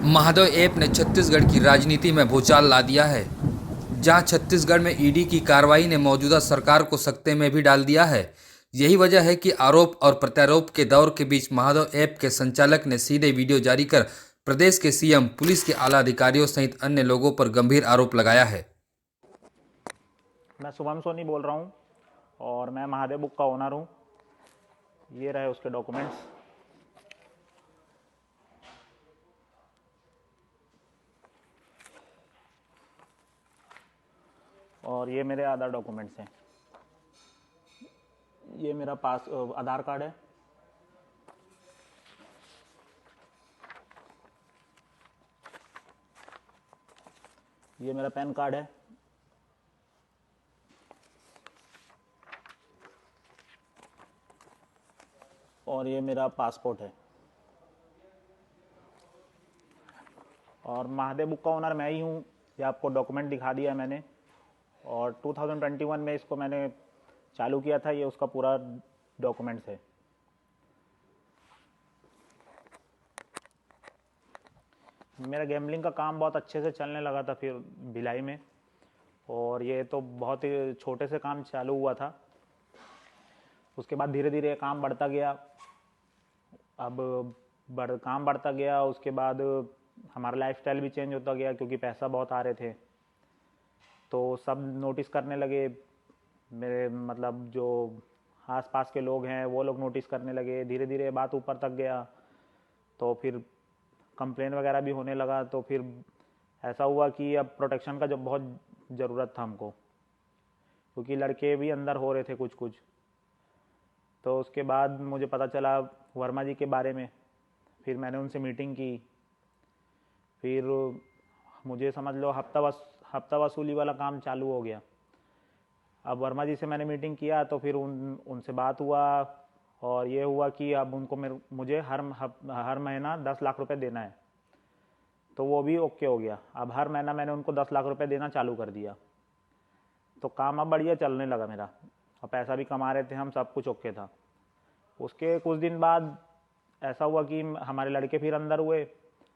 Mahadev app ने छत्तीसगढ़ की राजनीति में भूचाल ला दिया है। जहां छत्तीसगढ़ में ईडी की कार्रवाई ने मौजूदा सरकार को सकते में भी डाल दिया है। यही वजह है कि आरोप और प्रत्यारोप के दौर के बीच महादेव ऐप के संचालक ने सीधे वीडियो जारी कर प्रदेश के सीएम, पुलिस के आला अधिकारियों सहित अन्य लोगों पर गंभीर आरोप लगाया है। मैं शुभम सोनी बोल रहा हूँ और मैं महादेव बुक का ओनर हूँ। ये रहे उसके डॉक्यूमेंट्स। और ये मेरे आधार डॉक्यूमेंट्स हैं। ये मेरा आधार कार्ड है। ये मेरा पैन कार्ड है। और ये मेरा पासपोर्ट है। और महादेव बुक का ओनर मैं ही हूँ। ये आपको डॉक्यूमेंट दिखा दिया है मैंने। और 2021 में इसको मैंने चालू किया था। ये उसका पूरा डॉक्यूमेंट्स है। मेरा गैम्बलिंग का काम बहुत अच्छे से चलने लगा था फिर भिलाई में। और ये तो बहुत ही छोटे से काम चालू हुआ था। उसके बाद धीरे धीरे काम बढ़ता गया। अब काम बढ़ता गया। उसके बाद हमारा लाइफस्टाइल भी चेंज होता गया क्योंकि पैसा बहुत आ रहे थे। तो सब नोटिस करने लगे। मेरे मतलब जो आसपास के लोग हैं वो लोग नोटिस करने लगे। धीरे धीरे बात ऊपर तक गया। तो फिर कंप्लेन वगैरह भी होने लगा। तो फिर ऐसा हुआ कि अब प्रोटेक्शन का जब बहुत ज़रूरत था हमको, क्योंकि लड़के भी अंदर हो रहे थे कुछ कुछ। तो उसके बाद मुझे पता चला वर्मा जी के बारे में। फिर मैंने उनसे मीटिंग की। फिर मुझे समझ लो हफ्ता वसूली वाला काम चालू हो गया। अब वर्मा जी से मैंने मीटिंग किया तो फिर उनसे बात हुआ। और ये हुआ कि अब उनको मुझे हर महीना 10 लाख रुपए देना है। तो वो भी ओके हो गया। अब हर महीना मैंने उनको 10 लाख रुपए देना चालू कर दिया। तो काम अब बढ़िया चलने लगा मेरा। और पैसा भी कमा रहे थे हम, सब कुछ ओके था। उसके कुछ दिन बाद ऐसा हुआ कि हमारे लड़के फिर अंदर हुए।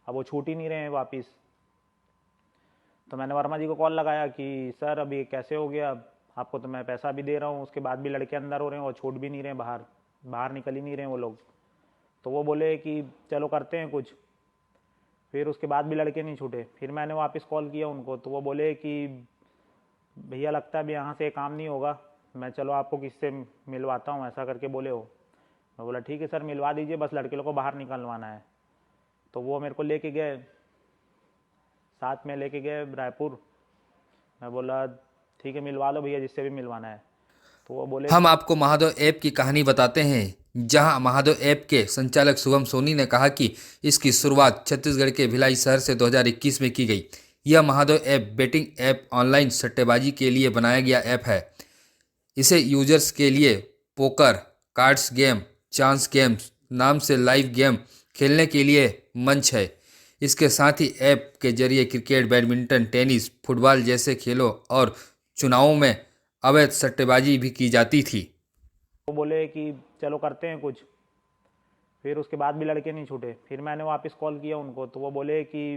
अब वो छूट ही नहीं रहे हैं वापस। तो मैंने वर्मा जी को कॉल लगाया कि सर अभी कैसे हो गया, आपको तो मैं पैसा भी दे रहा हूँ, उसके बाद भी लड़के अंदर हो रहे हैं और छूट भी नहीं रहे, बाहर निकल ही नहीं रहे वो लोग। तो वो बोले कि चलो करते हैं कुछ। फिर उसके बाद भी लड़के नहीं छूटे। फिर मैंने वापस कॉल किया उनको। तो वो बोले कि भैया लगता है अब यहाँ से काम नहीं होगा, मैं चलो आपको किससे मिलवाता हूँ, ऐसा करके बोले हो। मैं बोला ठीक है सर मिलवा दीजिए, बस लड़के लोग को बाहर निकलवाना है। तो वो मेरे को लेके गए, साथ में लेके गए रायपुर। मैं बोला ठीक है मिलवा लो भैया जिससे भी मिलवाना है। तो वो बोले हम आपको महादेव ऐप की कहानी बताते हैं। जहां महादेव ऐप के संचालक शुभम सोनी ने कहा कि इसकी शुरुआत छत्तीसगढ़ के भिलाई शहर से 2021 में की गई। यह Mahadev app betting app online सट्टेबाजी के लिए बनाया गया ऐप है। इसे यूजर्स के लिए poker, cards game, chance games नाम से लाइव गेम खेलने के लिए मंच है। इसके साथ ही ऐप के जरिए क्रिकेट, बैडमिंटन, टेनिस, फुटबॉल जैसे खेलों और चुनावों में अवैध सट्टेबाजी भी की जाती थी। वो बोले कि चलो करते हैं कुछ। फिर उसके बाद भी लड़के नहीं छूटे। फिर मैंने वापस कॉल किया उनको। तो वो बोले कि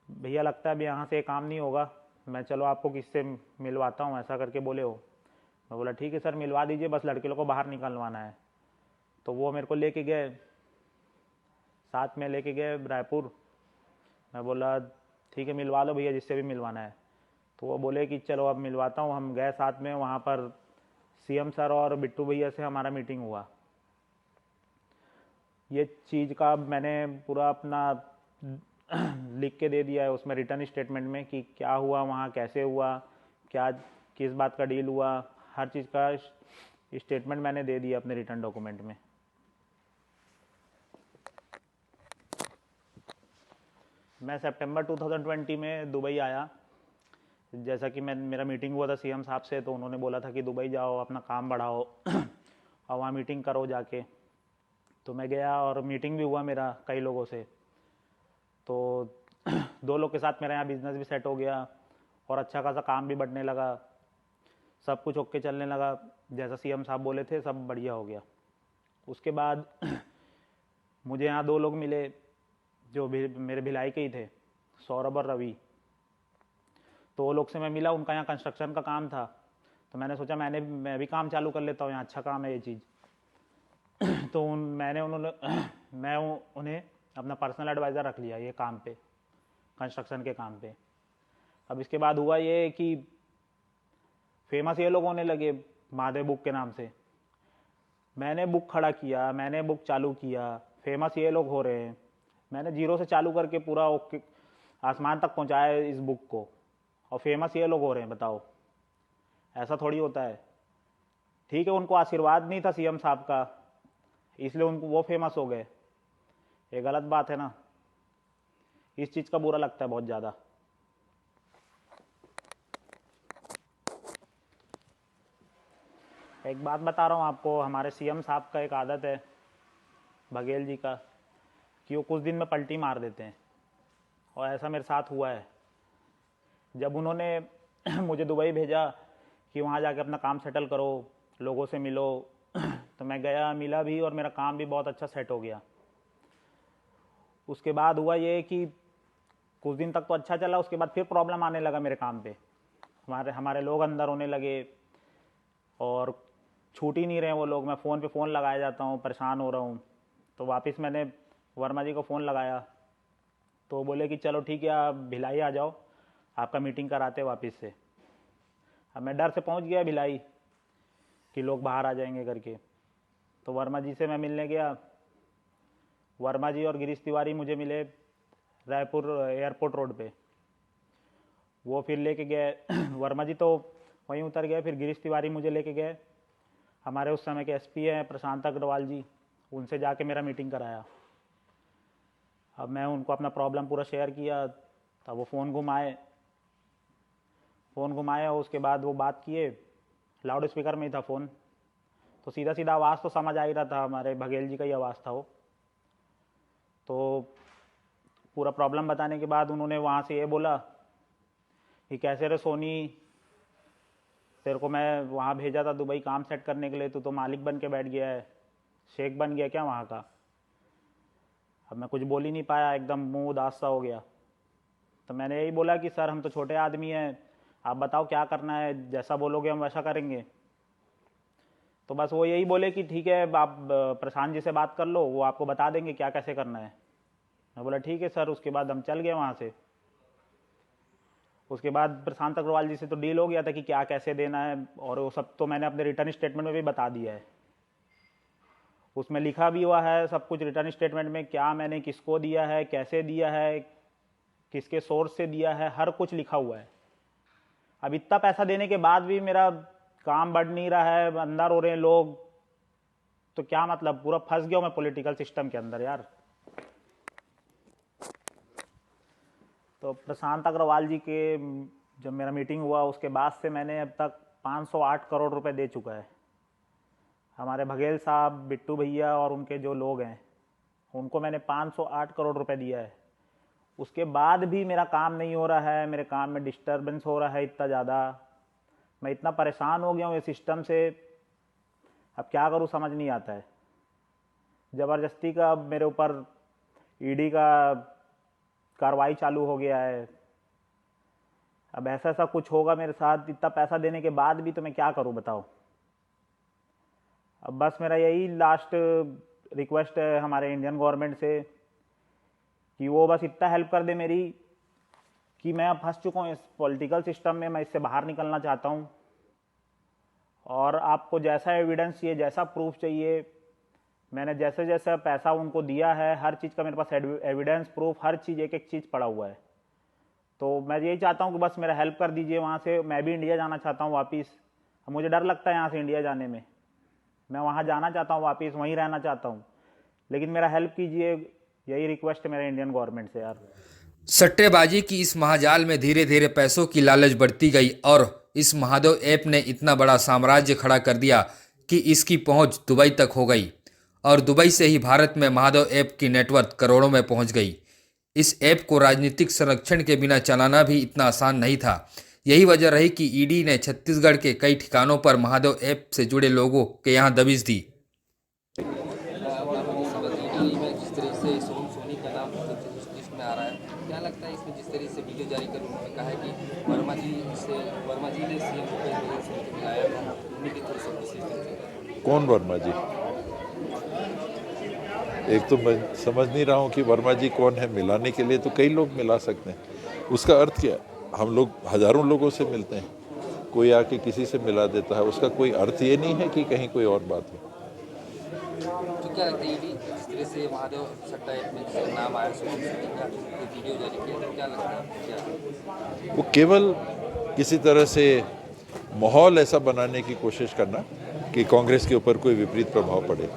भैया लगता है अब यहाँ से काम नहीं होगा, मैं चलो आपको किससे मिलवाता हूँ, ऐसा करके बोले हो। मैं बोला ठीक है सर मिलवा दीजिए, बस लड़के लोग को बाहर निकलवाना है। तो वो मेरे को लेके गए, साथ में लेके गए रायपुर। मैं बोला ठीक है मिलवा लो भैया जिससे भी मिलवाना है। तो वो बोले कि चलो अब मिलवाता हूँ। हम गए साथ में वहाँ पर। सीएम सर और बिट्टू भैया से हमारा मीटिंग हुआ। ये चीज़ का मैंने पूरा अपना लिख के दे दिया है उसमें रिटर्न स्टेटमेंट में कि क्या हुआ वहाँ, कैसे हुआ, क्या किस बात का डील हुआ, हर चीज़ का स्टेटमेंट मैंने दे दिया अपने रिटर्न डॉक्यूमेंट में। मैं सितंबर 2020 में दुबई आया। जैसा कि मेरा मीटिंग हुआ था सीएम साहब से, तो उन्होंने बोला था कि दुबई जाओ अपना काम बढ़ाओ और वहाँ मीटिंग करो जाके। तो मैं गया और मीटिंग भी हुआ मेरा कई लोगों से। तो 2 लोग के साथ मेरा यहाँ बिजनेस भी सेट हो गया और अच्छा खासा काम भी बढ़ने लगा। सब कुछ ओके चलने लगा, जैसा सीएम साहब बोले थे सब बढ़िया हो गया। उसके बाद मुझे यहाँ 2 लोग मिले जो भी मेरे भिलाई के ही थे, सौरभ और रवि। तो वो लोग से मैं मिला, उनका यहाँ कंस्ट्रक्शन का काम था, तो मैंने सोचा मैं भी काम चालू कर लेता हूँ, यहाँ अच्छा काम है ये चीज़। तो मैं उन्हें अपना पर्सनल एडवाइज़र रख लिया ये काम पे, कंस्ट्रक्शन के काम पे। अब इसके बाद हुआ ये कि फेमस ये लोग होने लगे महादेव बुक के नाम से। मैंने बुक खड़ा किया, मैंने बुक चालू किया, फेमस ये लोग हो रहे हैं। मैंने जीरो से चालू करके पूरा आसमान तक पहुंचाया इस बुक को, और फेमस ये लोग हो रहे हैं। बताओ, ऐसा थोड़ी होता है। ठीक है, उनको आशीर्वाद नहीं था सीएम साहब का, इसलिए उनको वो फेमस हो गए। ये गलत बात है ना, इस चीज़ का बुरा लगता है बहुत ज़्यादा। एक बात बता रहा हूँ आपको, हमारे सीएम साहब का एक आदत है, बघेल जी का, कि वो कुछ दिन में पलटी मार देते हैं, और ऐसा मेरे साथ हुआ है। जब उन्होंने मुझे दुबई भेजा कि वहाँ जाके अपना काम सेटल करो, लोगों से मिलो, तो मैं गया, मिला भी, और मेरा काम भी बहुत अच्छा सेट हो गया। उसके बाद हुआ ये कि कुछ दिन तक तो अच्छा चला, उसके बाद फिर प्रॉब्लम आने लगा मेरे काम पे। हमारे लोग अंदर होने लगे और छूट ही नहीं रहे वो लोग। मैं फ़ोन पे फ़ोन लगाया जाता हूँ, परेशान हो रहा हूँ। तो वापस मैंने वर्मा जी को फ़ोन लगाया, तो बोले कि चलो ठीक है, आप भिलाई आ जाओ, आपका मीटिंग कराते वापस से। अब मैं डर से पहुँच गया भिलाई कि लोग बाहर आ जाएंगे करके। तो वर्मा जी से मैं मिलने गया। वर्मा जी और गिरीश तिवारी मुझे मिले रायपुर एयरपोर्ट रोड पे। वो फिर लेके गए वर्मा जी तो वहीं उतर गए, फिर गिरीश तिवारी मुझे लेके गए, हमारे उस समय के एसपी हैं प्रशांत अग्रवाल जी, उनसे जाके मेरा मीटिंग कराया। अब मैं उनको अपना प्रॉब्लम पूरा शेयर किया, तब वो फ़ोन घुमाए और उसके बाद वो बात किए। लाउड स्पीकर में ही था फ़ोन, तो सीधा सीधा आवाज़ तो समझ आ ही रहा था, हमारे बघेल जी का ही आवाज़ था वो। तो पूरा प्रॉब्लम बताने के बाद उन्होंने वहाँ से ये बोला कि कैसे रे सोनी, तेरे को मैं वहाँ भेजा था दुबई काम सेट करने के लिए, तू तो मालिक बन के बैठ गया है, शेख बन गया क्या वहाँ का। अब मैं कुछ बोल ही नहीं पाया, एकदम मुंह उदास सा हो गया। तो मैंने यही बोला कि सर हम तो छोटे आदमी हैं, आप बताओ क्या करना है, जैसा बोलोगे हम वैसा करेंगे। तो बस वो यही बोले कि ठीक है, आप प्रशांत जी से बात कर लो, वो आपको बता देंगे क्या कैसे करना है। मैं बोला ठीक है सर। उसके बाद हम चल गए वहाँ से। उसके बाद प्रशांत अग्रवाल जी से तो डील हो गया था कि क्या कैसे देना है, और वो सब तो मैंने अपने रिटर्न स्टेटमेंट में भी बता दिया है। उसमें लिखा भी हुआ है सब कुछ रिटर्न स्टेटमेंट में, क्या मैंने किसको दिया है, कैसे दिया है, किसके सोर्स से दिया है, हर कुछ लिखा हुआ है। अब इतना पैसा देने के बाद भी मेरा काम बढ़ नहीं रहा है, अंदर हो रहे हैं लोग, तो क्या मतलब, पूरा फंस गया हूं मैं पॉलिटिकल सिस्टम के अंदर यार। तो प्रशांत अग्रवाल जी के जब मेरा मीटिंग हुआ उसके बाद से मैंने अब तक 508 करोड़ रुपए दे चुका है। हमारे बघेल साहब, बिट्टू भैया और उनके जो लोग हैं, उनको मैंने 508 करोड़ रुपए दिया है। उसके बाद भी मेरा काम नहीं हो रहा है, मेरे काम में डिस्टर्बेंस हो रहा है इतना ज़्यादा। मैं इतना परेशान हो गया हूँ ये सिस्टम से, अब क्या करूँ समझ नहीं आता है। ज़बरदस्ती का अब मेरे ऊपर ईडी का कार्रवाई चालू हो गया है। अब ऐसा कुछ होगा मेरे साथ, इतना पैसा देने के बाद भी, तो मैं क्या करूँ बताओ। अब बस मेरा यही लास्ट रिक्वेस्ट है हमारे इंडियन गवर्नमेंट से कि वो बस इतना हेल्प कर दे मेरी, कि मैं अब फंस चुका हूँ इस पॉलिटिकल सिस्टम में, मैं इससे बाहर निकलना चाहता हूँ। और आपको जैसा एविडेंस चाहिए, जैसा प्रूफ चाहिए, मैंने जैसे जैसा पैसा उनको दिया है, हर चीज़ का मेरे पास एविडेंस, प्रूफ, हर चीज़, एक एक चीज़ पड़ा हुआ है। तो मैं यही चाहता हूँ कि बस मेरा हेल्प कर दीजिए वहाँ से। मैं भी इंडिया जाना चाहता हूँ वापस। मुझे डर लगता है यहाँ से इंडिया जाने में, मैं वहाँ जाना चाहता हूँ वापस, वहीं रहना चाहता हूँ, लेकिन मेरा हेल्प कीजिए, यही रिक्वेस्ट है मेरे इंडियन गवर्नमेंट से यार। सट्टेबाजी की इस महाजाल में धीरे धीरे पैसों की लालच बढ़ती गई और इस महादेव ऐप ने इतना बड़ा साम्राज्य खड़ा कर दिया कि इसकी पहुंच दुबई तक हो गई और दुबई से ही भारत में महादेव ऐप की नेटवर्क करोड़ों में पहुंच गई। इस ऐप को राजनीतिक संरक्षण के बिना चलाना भी इतना आसान नहीं था। यही वजह रही कि ईडी ने छत्तीसगढ़ के कई ठिकानों पर महादेव ऐप से जुड़े लोगों के यहाँ दबिश दी। उन्हीं का नाम उस लिस्ट में आ रहा है। क्या लगता है इसमें जिस तरीके से वीडियो जारी कर उन्होंने कहा है कि वर्मा जी ने सीएम भूपेश बघेल से उनको मिलाया था, उन्हीं के थ्रू सब कुछ सिस्टम चल। कौन वर्मा जी? एक तो मैं समझ नहीं रहा हूँ कि वर्मा जी कौन है। मिलाने के लिए तो कई लोग मिला सकते हैं, उसका अर्थ क्या? हम लोग हजारों लोगों से मिलते हैं, कोई आके किसी से मिला देता है, उसका कोई अर्थ ये नहीं है कि कहीं कोई और बात हो। तो क्या लगता है ईडी जिस तरह से महादेव सट्टा ऐप में जिसका नाम आया शुभम सोनी का ये वीडियो जारी किया, तो क्या लगता है क्या वो केवल किसी तरह से माहौल ऐसा बनाने की कोशिश करना कि कांग्रेस के ऊपर कोई विपरीत प्रभाव पड़े,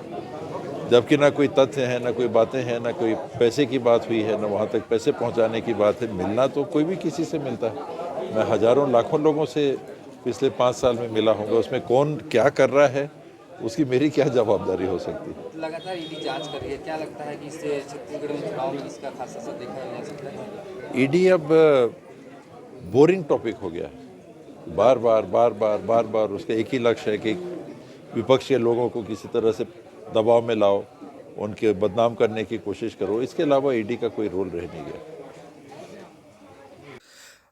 जबकि ना कोई तथ्य है, ना कोई बातें हैं, ना कोई पैसे की बात हुई है, ना वहाँ तक पैसे पहुँचाने की बात है। मिलना तो कोई भी किसी से मिलता है। मैं हजारों लाखों लोगों से पिछले 5 साल में मिला होगा, उसमें कौन क्या कर रहा है उसकी मेरी क्या जवाबदारी हो सकती है? लगातार ईडी जांच कर रही है, क्या लगता है कि इससे छत्तीसगढ़ में चुनाव में इसका खासा असर देखा जा सकता है? ईडी अब बोरिंग टॉपिक हो गया है। बार बार उसका एक ही लक्ष्य है कि विपक्ष के लोगों को किसी तरह से दबाव में लाओ, उनके बदनाम करने की कोशिश करो। इसके अलावा ईडी का कोई रोल रह नहीं गया।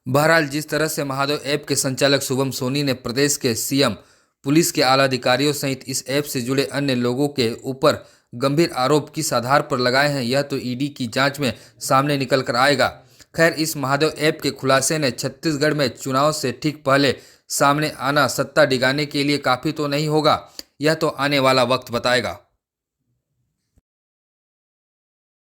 बहरहाल जिस तरह से महादेव ऐप के संचालक शुभम सोनी ने प्रदेश के सीएम, पुलिस के आला अधिकारियों सहित इस ऐप से जुड़े अन्य लोगों के ऊपर गंभीर आरोप किस आधार पर लगाए हैं, यह तो ईडी की जांच में सामने निकल कर आएगा। खैर, इस महादेव ऐप के खुलासे ने छत्तीसगढ़ में चुनाव से ठीक पहले सामने आना सत्ता डिगाने के लिए काफ़ी तो नहीं होगा, यह तो आने वाला वक्त बताएगा।